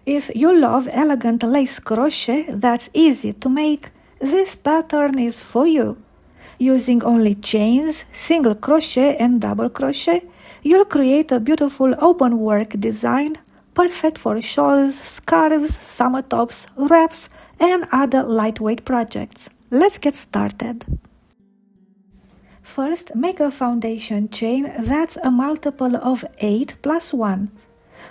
If you love elegant lace crochet that's easy to make, this pattern is for you. Using only chains, single crochet and double crochet, you'll create a beautiful open work design, perfect for shawls, scarves, summer tops, wraps, and other lightweight projects. Let's get started. First, make a foundation chain that's a multiple of 8 plus 1.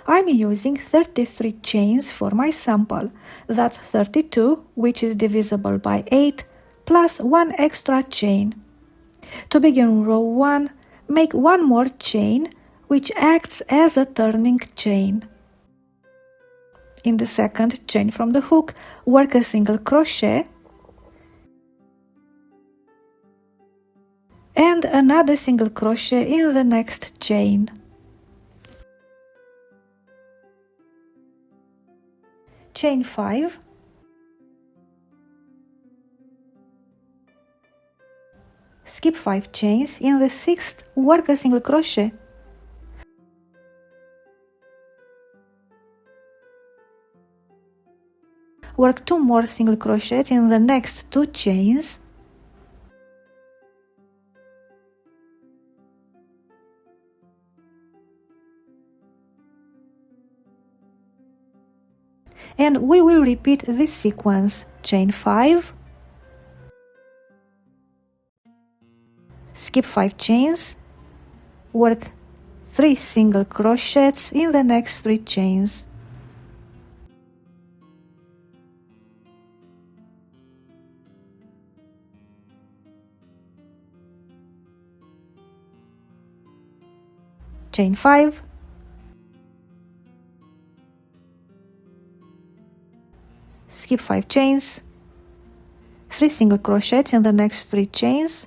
I'm using 33 chains for my sample. That's 32, which is divisible by 8, plus 1 extra chain. To begin row 1, make 1 more chain, which acts as a turning chain. In the second chain from the hook, work a single crochet and another single crochet in the next chain. Chain 5, skip 5 chains. In the sixth, work a single crochet. Work 2 more single crochets in the next 2 chains. And we will repeat this sequence. Chain 5, skip 5 chains, work 3 single crochets in the next 3 chains. Chain 5, skip 5 chains, 3 single crochets in the next 3 chains,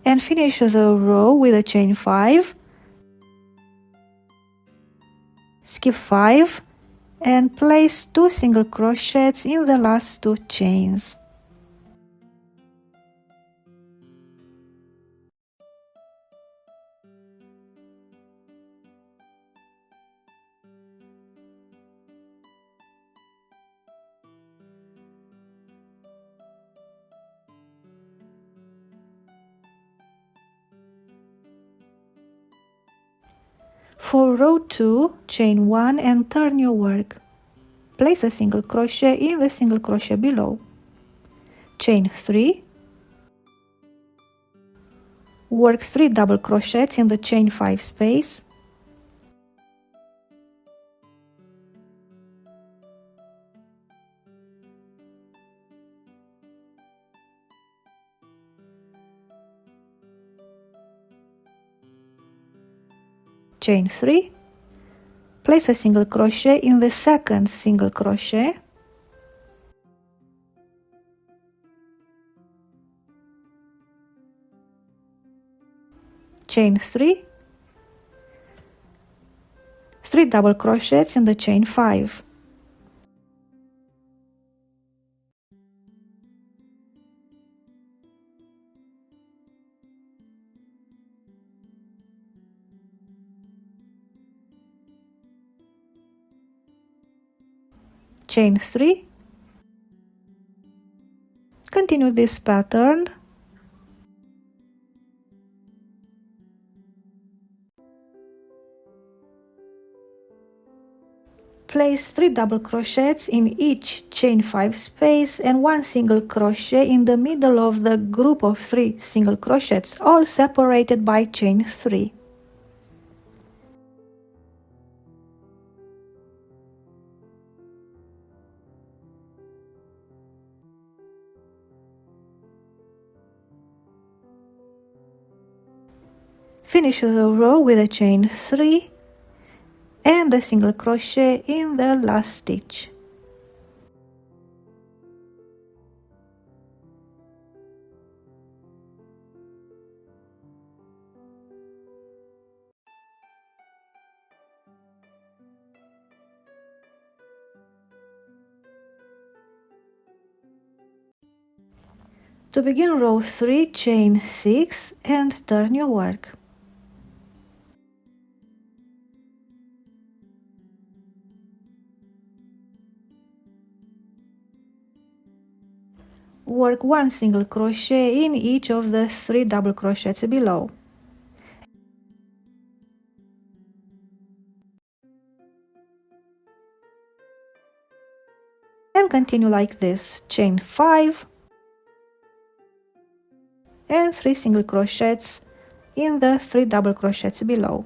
and finish the row with a chain 5, skip 5, and place 2 single crochets in the last 2 chains. For row 2, chain 1 and turn your work. Place a single crochet in the single crochet below. Chain 3, work 3 double crochets in the chain 5 space, chain 3, place a single crochet in the second single crochet, chain 3, 3 double crochets in the chain 5. Chain 3, continue this pattern, place 3 double crochets in each chain 5 space and 1 single crochet in the middle of the group of 3 single crochets, all separated by chain 3. Finish the row with a chain 3 and a single crochet in the last stitch. To begin row 3, chain 6 and turn your work. Work 1 single crochet in each of the 3 double crochets below. And continue like this. Chain 5 and 3 single crochets in the 3 double crochets below.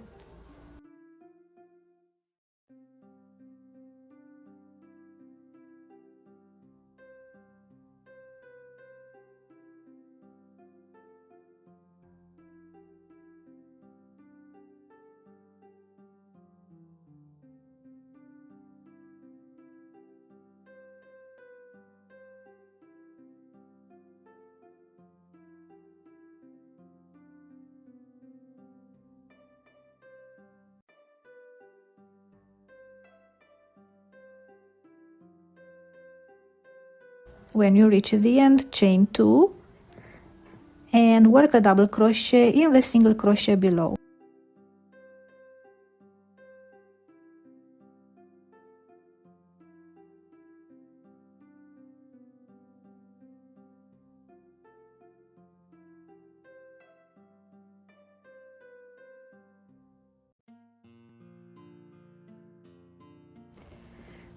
When you reach the end, chain 2 and work a double crochet in the single crochet below.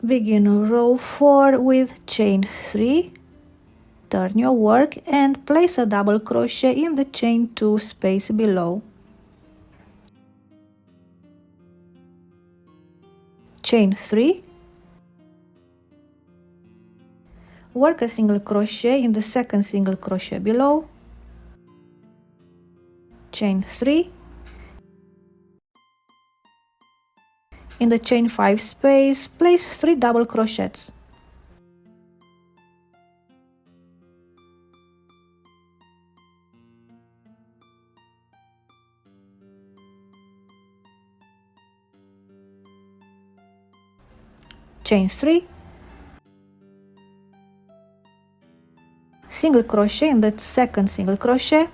Begin row 4 with chain 3, turn your work and place a double crochet in the chain 2 space below. Chain 3, work a single crochet in the second single crochet below, chain 3, in the chain 5 space place 3 double crochets. Chain 3, single crochet in the second single crochet.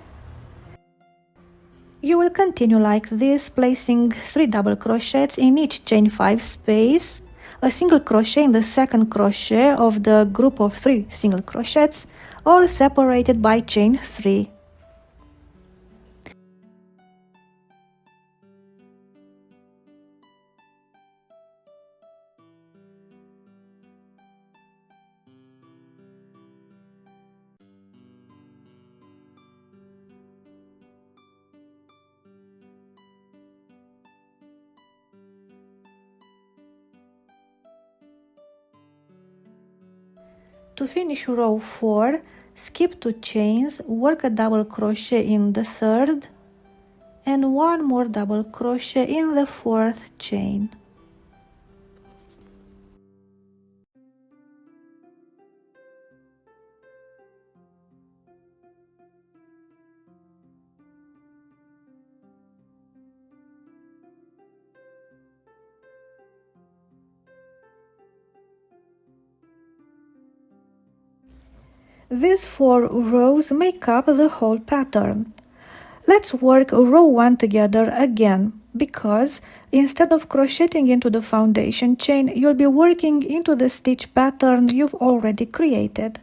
You will continue like this, placing 3 double crochets in each chain 5 space, a single crochet in the second crochet of the group of 3 single crochets, all separated by chain 3. To finish row 4, skip 2 chains, work a double crochet in the third and 1 more double crochet in the fourth chain. These 4 rows make up the whole pattern. Let's work row 1 together again, because instead of crocheting into the foundation chain, you'll be working into the stitch pattern you've already created.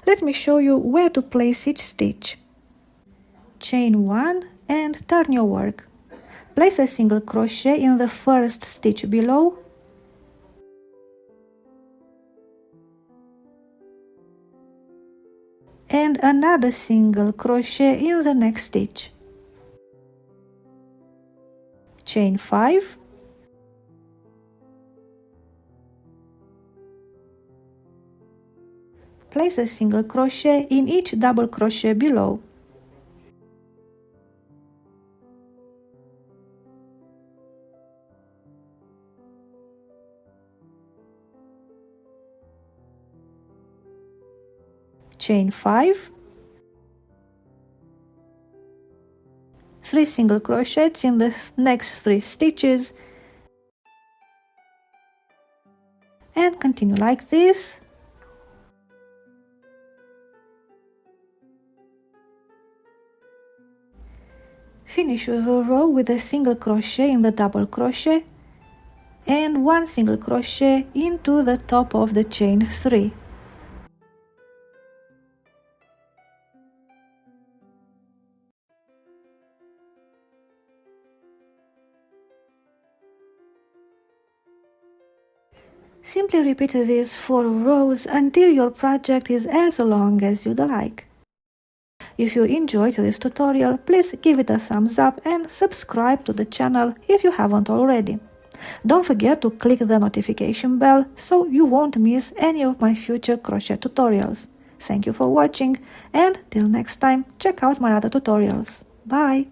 Let me show you where to place each stitch. Chain 1 and turn your work. Place a single crochet in the first stitch below, and another single crochet in the next stitch. Chain 5, place a single crochet in each double crochet below. Chain 5, 3 single crochets in the next 3 stitches, and continue like this. Finish the row with a single crochet in the double crochet and 1 single crochet into the top of the chain 3. Simply repeat these 4 rows until your project is as long as you'd like. If you enjoyed this tutorial, please give it a thumbs up and subscribe to the channel if you haven't already. Don't forget to click the notification bell so you won't miss any of my future crochet tutorials. Thank you for watching, and till next time, check out my other tutorials. Bye!